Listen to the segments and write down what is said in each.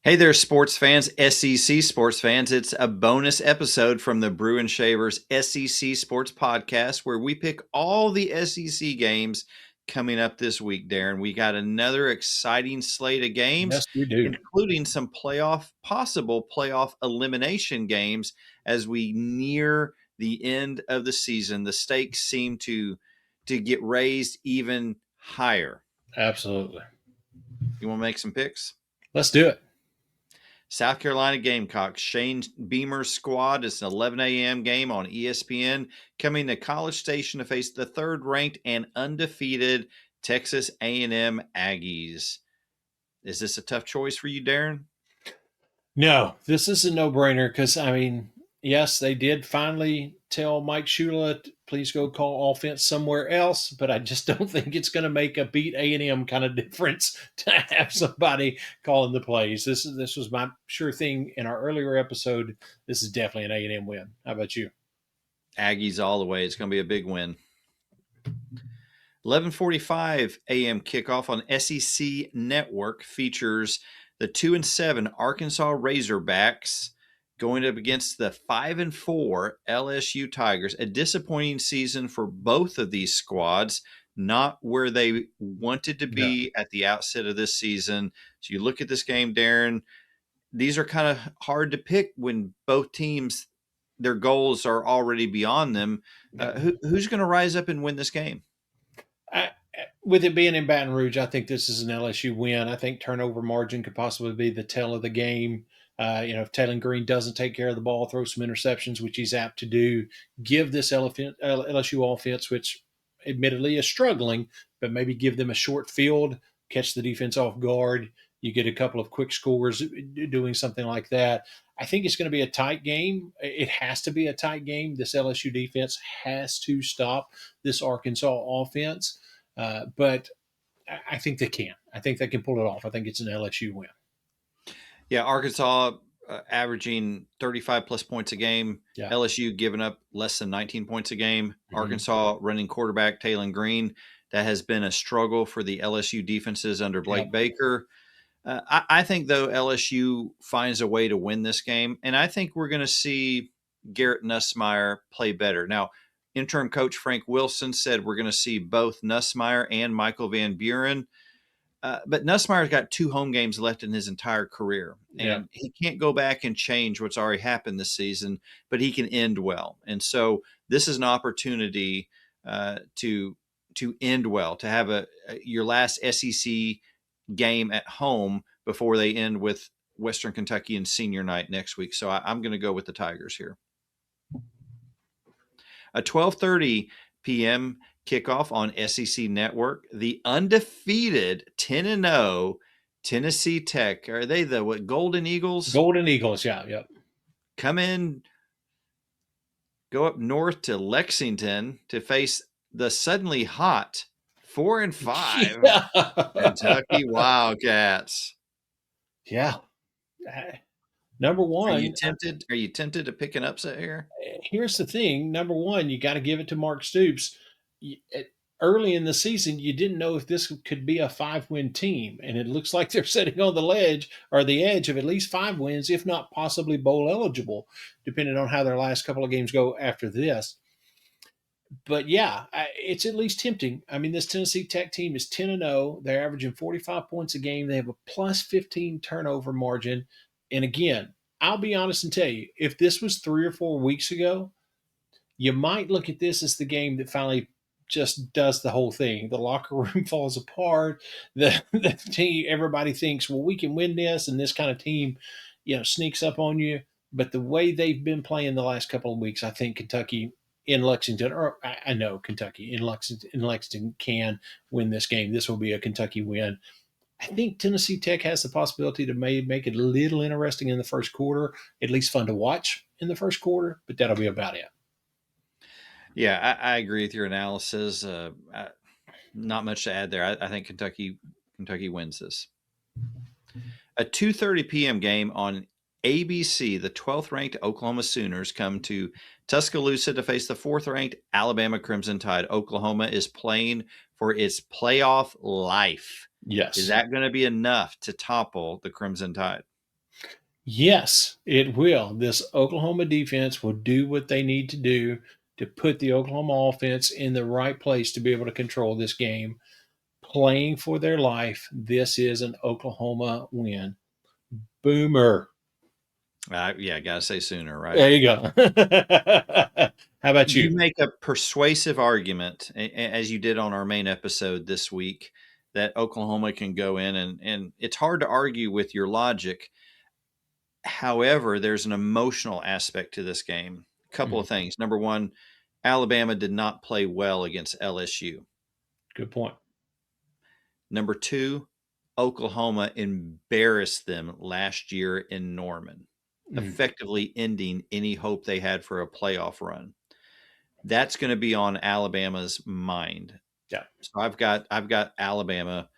Hey there, sports fans, SEC sports fans. It's a bonus episode from the Brew and Shavers SEC Sports Podcast where we pick all the SEC games coming up this week, Darren. We got another exciting slate of games, Yes, we do. including some possible playoff elimination games as we near the end of the season. The stakes seem to get raised even higher. Absolutely. You want to make some picks? Let's do it. South Carolina Gamecocks, Shane Beamer's squad. It's an 11 a.m. game on ESPN, coming to College Station to face the third-ranked and undefeated Texas A&M Aggies. Is this a tough choice for you, Darren? No, this is a no-brainer because, yes, they did finally tell Mike Shula, please go call offense somewhere else, but I just don't think it's going to make a beat A&M kind of difference to have somebody calling the plays. This was my sure thing in our earlier episode. This is definitely an A&M win. How about you? Aggies all the way. It's going to be a big win. 11:45 a.m. kickoff on SEC Network features the 2-7 Arkansas Razorbacks going up against the 5-4 LSU Tigers. A disappointing season for both of these squads, not where they wanted to be at the outset of this season. So you look at this game, Darren, these are kind of hard to pick when both teams, their goals are already beyond them. Who's going to rise up and win this game? With it being in Baton Rouge, I think this is an LSU win. I think turnover margin could possibly be the tell of the game. If Taylor Green doesn't take care of the ball, throw some interceptions, which he's apt to do, give this LSU offense, which admittedly is struggling, but maybe give them a short field, catch the defense off guard. You get a couple of quick scores doing something like that. I think it's going to be a tight game. It has to be a tight game. This LSU defense has to stop this Arkansas offense. But I think they can. I think they can pull it off. I think it's an LSU win. Yeah, Arkansas averaging 35-plus points a game. Yeah. LSU giving up less than 19 points a game. Mm-hmm. Arkansas running quarterback Taylor Green. That has been a struggle for the LSU defenses under Blake Baker. I think, though, LSU finds a way to win this game, and I think we're going to see Garrett Nussmeier play better. Now, interim coach Frank Wilson said we're going to see both Nussmeier and Michael Van Buren. But Nussmeier's got 2 home games left in his entire career, and he can't go back and change what's already happened this season, but he can end well. And so this is an opportunity to end well, to have your last SEC game at home before they end with Western Kentucky and senior night next week. So I'm going to go with the Tigers here. A 12:30 p.m. kickoff on SEC Network. The undefeated 10-0 Tennessee Tech. Are they the Golden Eagles? Golden Eagles, yeah, yep. Go up north to Lexington to face the suddenly hot 4-5 Kentucky Wildcats. Yeah. Number one, Are you tempted to pick an upset here? Here's the thing. Number one, you got to give it to Mark Stoops. Early in the season, you didn't know if this could be a 5-win team, and it looks like they're sitting on the edge of at least 5 wins, if not possibly bowl eligible, depending on how their last couple of games go after this. But yeah, it's at least tempting. This Tennessee Tech team is 10-0. They're averaging 45 points a game. They have a plus 15 turnover margin. And again, I'll be honest and tell you, if this was 3 or 4 weeks ago, you might look at this as the game that finally just does the whole thing. The locker room falls apart. The team, everybody thinks, well, we can win this, and this kind of team, sneaks up on you. But the way they've been playing the last couple of weeks, I think Kentucky in Lexington, or I know Kentucky in Lexington can win this game. This will be a Kentucky win. I think Tennessee Tech has the possibility to make it a little interesting in the first quarter, at least fun to watch in the first quarter, but that'll be about it. Yeah, I agree with your analysis. Not much to add there. I think Kentucky wins this. A 2:30 p.m. game on ABC. The 12th ranked Oklahoma Sooners come to Tuscaloosa to face the fourth-ranked Alabama Crimson Tide. Oklahoma is playing for its playoff life. Is Yes. that going to be enough to topple the Crimson Tide? Yes, it will. This Oklahoma defense will do what they need to do to put the Oklahoma offense in the right place to be able to control this game. Playing for their life, this is an Oklahoma win. Boomer. Yeah, gotta say sooner, right? There you go. How about You you? make a persuasive argument, as you did on our main episode this week, that Oklahoma can go in, and it's hard to argue with your logic. However, there's an emotional aspect to this game. A couple Mhm. of things. Number one, Alabama did not play well against LSU. Good point. Number two, Oklahoma embarrassed them last year in Norman, Mm. effectively ending any hope they had for a playoff run. That's going to be on Alabama's mind. Yeah. So I've got Alabama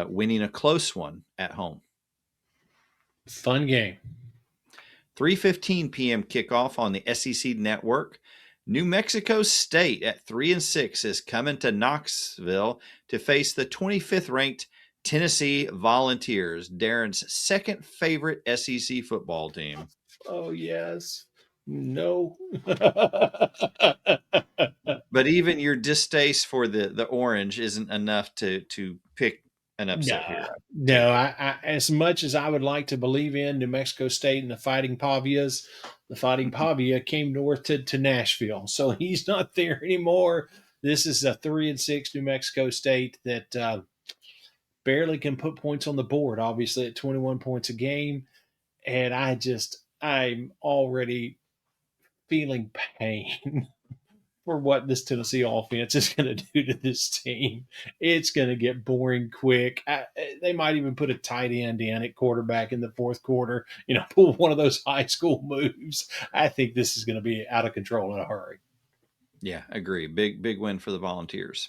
winning a close one at home. Fun game. 3:15 p.m. kickoff on the SEC network. New Mexico State at 3-6 is coming to Knoxville to face the 25th ranked Tennessee Volunteers, Darren's second favorite SEC football team. Oh, yes. No. But even your distaste for the orange isn't enough to pick an No, upset here. I no. take it. As much as I would like to believe in New Mexico State and the Fighting Pavia came north to Nashville, so he's not there anymore. This is a 3-6 New Mexico State that barely can put points on the board. Obviously, at 21 points a game, and I'm already feeling pain for what this Tennessee offense is going to do to this team. It's going to get boring quick. They might even put a tight end in at quarterback in the fourth quarter, pull one of those high school moves. I think this is going to be out of control in a hurry. Yeah, agree. Big win for the Volunteers.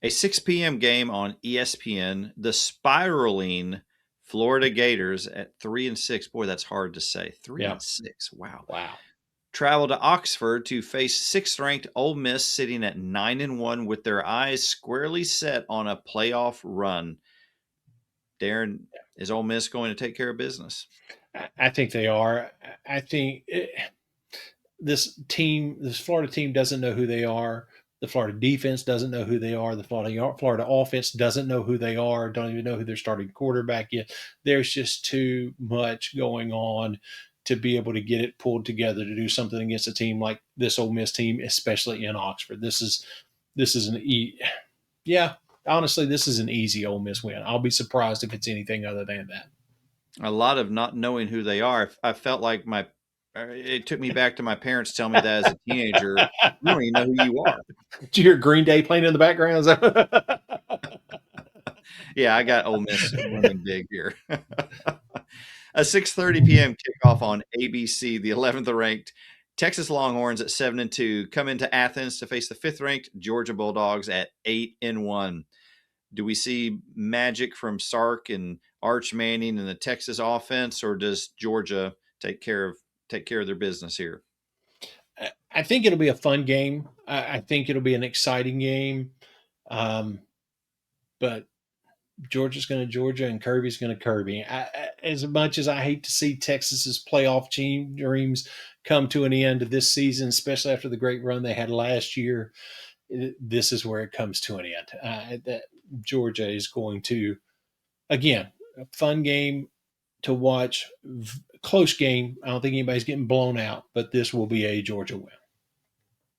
A 6 p.m. game on ESPN. The spiraling Florida Gators at 3-6. Boy, that's hard to say. Three Yeah. and six. Wow. Wow. Travel to Oxford to face sixth-ranked Ole Miss, sitting at 9-1, with their eyes squarely set on a playoff run. Darren, is Ole Miss going to take care of business? I think they are. I think this Florida team doesn't know who they are. The Florida defense doesn't know who they are. The Florida offense doesn't know who they are. Don't even know who their starting quarterback is. There's just too much going on to be able to get it pulled together to do something against a team like this Ole Miss team, especially in Oxford. This is yeah. Honestly, this is an easy Ole Miss win. I'll be surprised if it's anything other than that. A lot of not knowing who they are. I felt like it took me back to my parents telling me that as a teenager. You don't even know who you are. Did you hear Green Day playing in the background? Yeah, I got Ole Miss winning big here. A 6:30 p.m. kickoff on ABC. The 11th ranked Texas Longhorns at 7-2 come into Athens to face the 5th ranked Georgia Bulldogs at 8-1. Do we see magic from Sark and Arch Manning and the Texas offense, or does Georgia take care of their business here? I think it'll be a fun game. I think it'll be an exciting game. Um, but Georgia's going to Georgia and Kirby's going to Kirby. As much as I hate to see Texas's playoff team dreams come to an end this season, especially after the great run they had last year, this is where it comes to an end. That Georgia is going to, again, a fun game to watch, close game. I don't think anybody's getting blown out, but this will be a Georgia win.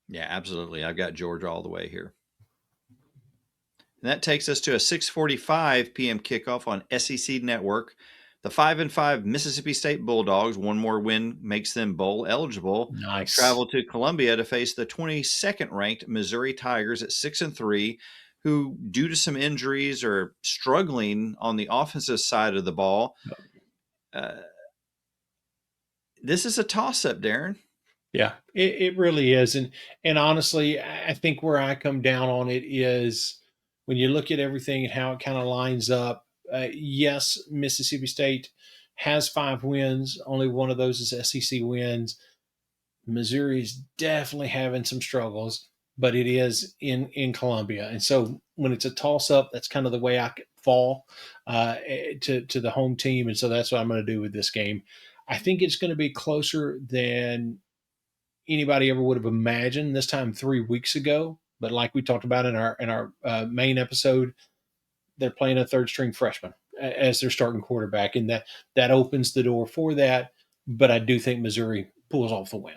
Yeah, absolutely. I've got Georgia all the way here. And that takes us to a 6:45 p.m. kickoff on SEC Network. The 5-5 Mississippi State Bulldogs, one more win makes them bowl eligible, Nice. travel to Columbia to face the 22nd ranked Missouri Tigers at 6-3, who, due to some injuries, are struggling on the offensive side of the ball. Uh, this is a toss-up, Darren. Yeah, it really is. And honestly, I think where I come down on it is when you look at everything and how it kind of lines up. Yes, Mississippi State has 5 wins. Only one of those is SEC wins. Missouri's definitely having some struggles, but it is in Columbia, and so when it's a toss up, that's kind of the way I could fall to the home team, and so that's what I'm going to do with this game. I think it's going to be closer than anybody ever would have imagined this time 3 weeks ago. But like we talked about in our main episode, they're playing a third string freshman as their starting quarterback, and that opens the door for that. But I do think Missouri pulls off the win.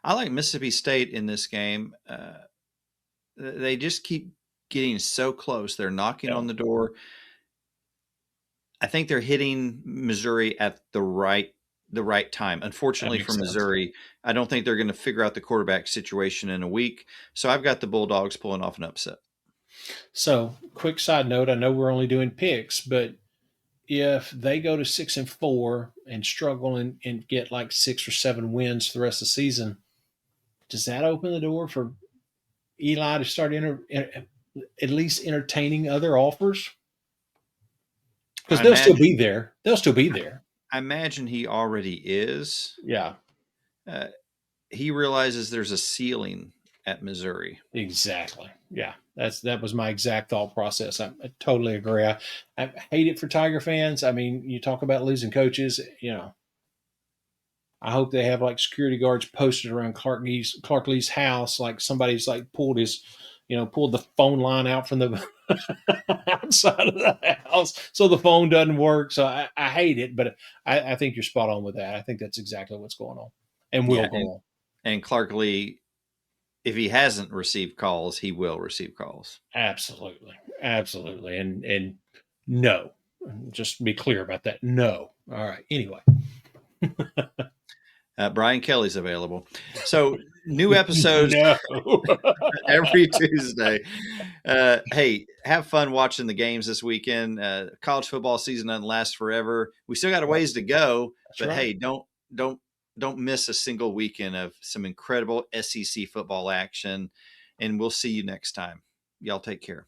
I like Mississippi State in this game. They just keep getting so close. They're knocking Yeah, on the door. I think they're hitting Missouri at the right time. that Unfortunately for makes sense. Missouri, I don't think they're going to figure out the quarterback situation in a week. So I've got the Bulldogs pulling off an upset. So, quick side note: I know we're only doing picks, but if they go to 6-4 and struggle and get like 6 or 7 wins for the rest of the season, does that open the door for Eli to start at least entertaining other offers? Because I they'll still imagine be there. They'll still be there. I imagine he already is. Yeah, Uh, he realizes there's a ceiling at Missouri. exactly. Yeah, that was my exact thought process. I totally agree. I hate it for Tiger fans. I mean, you talk about losing coaches. I hope they have like security guards posted around Clark Lee's house, like somebody's like pulled the phone line out from the outside of the house so the phone doesn't work. So I hate it, but I think you're spot on with that. I think that's exactly what's going on and will Yeah, go on. and Clark Lee, if he hasn't received calls, he will receive calls. Absolutely, absolutely, and no, just be clear about that. No. All right. Anyway, Brian Kelly's available. So new episodes no. every Tuesday. Hey, have fun watching the games this weekend. College football season doesn't last forever. We still got a ways to go, That's but right. hey, don't don't miss a single weekend of some incredible SEC football action. And we'll see you next time. Y'all take care.